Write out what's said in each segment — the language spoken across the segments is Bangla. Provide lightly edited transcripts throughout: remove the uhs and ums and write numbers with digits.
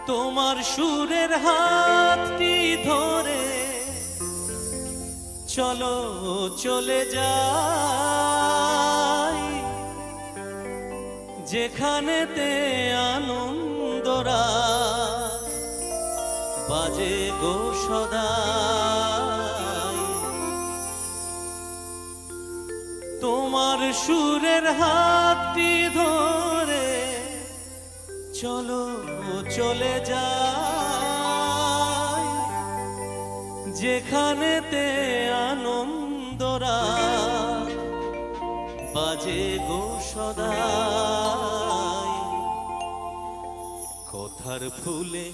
তোমার সুরের হাতটি ধরে চলো চলে যাই যেখানেতে আনন্দরা বাজে গো সদাই। তোমার সুরের হাতটি ধরে চলো চলে যাই যেখানেতে আনন্দরা বাজে গো সদাই। কথার ফুলে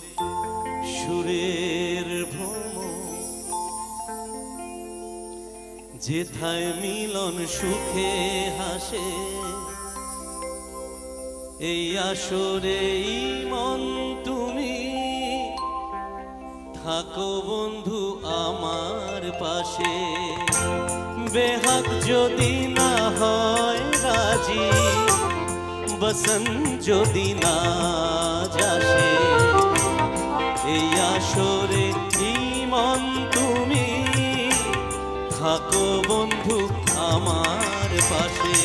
সুরের ভ্রমর যেথায় মিলন সুখে হাসে এই আসরে মন তুমি থাকো বন্ধু আমার পাশে। বেহাগ যদি না হয় রাজি বসন যদি না যাসে এই আসরে মন তুমি থাকো বন্ধু আমার পাশে।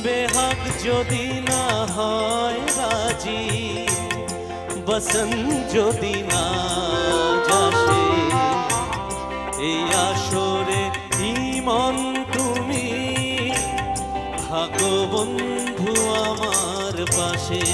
বেহাগ যদি না হয় রাজি বসন যদি না যাসে এই আসরে মন তুমি থাকো বন্ধু আমার পাশে।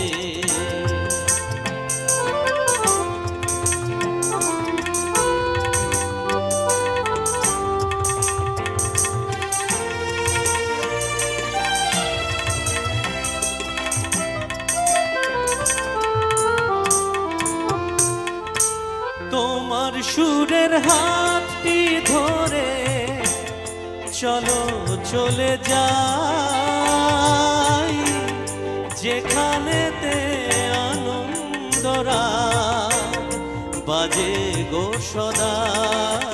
তোমার সুরের হাতটি ধরে চলো চলে যাই যেখানেতে আনন্দরা বাজে গো সদাই।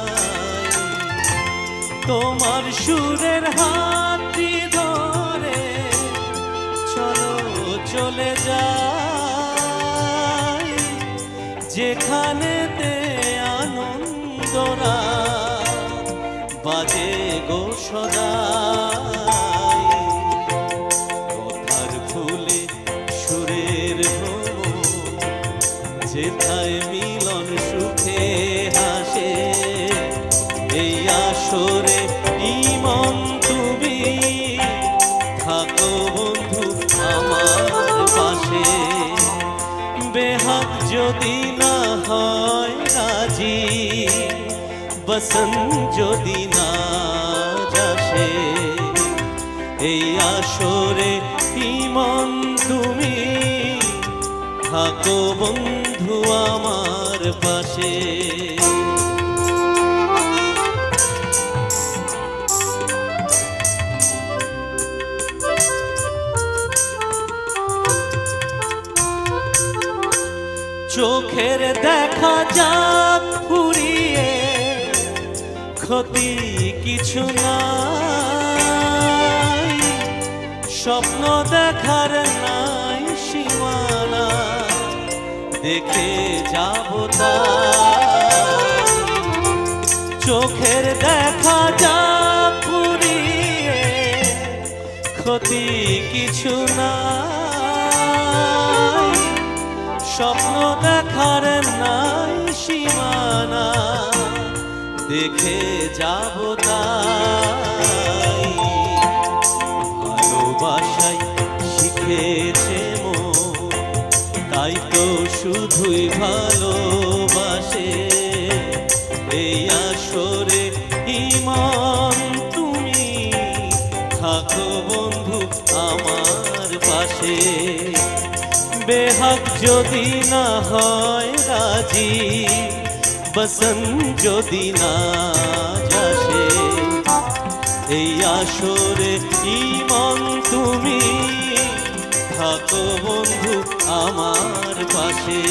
তোমার সুরের হাতটি ধরে চলো চলে যাই যেখানেতে আনন্দরা বাজে গো সদাই। কথার ফুলে সুরের ভ্রমর যেথায় মিলন সুখে হাসে এই আসরে মন তুমি থাকো বন্ধু আমার পাশে। বেহাগ যদি না হয় রাজি বসন যদি না যাসে এই আসরে মন তুমি থাকো বন্ধু আমার পাশে। চোখের দেখা যাক ফুরিয়ে ক্ষতি কিছু নাই স্বপ্ন দেখার নাই সীমানা দেখে যাব তাই। চোখের দেখা যাক ফুরিয়ে ক্ষতি কিছু নাই স্বপ্ন দেখার নাই সীমানা দেখে যাব তাই। ভালোবাসাই শিখেছে মন তাই তো শুধুই ভালোবাসে এই আসরে মন তুমি থাকো বন্ধু আমার পাশে। বেহাগ যদি না হয় রাজি বসন যদি না যাসে এই আসরে মন তুমি থাকো বন্ধু আমার পাশে।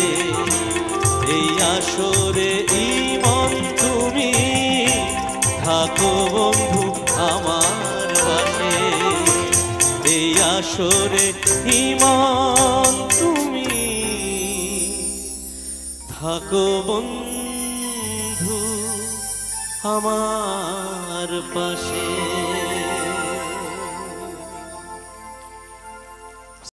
এই আসরে মন তুমি থাকো বন্ধু আমার পাশে। এই আসরে মন তুমি থাকো বন্ধু আমার পাশে।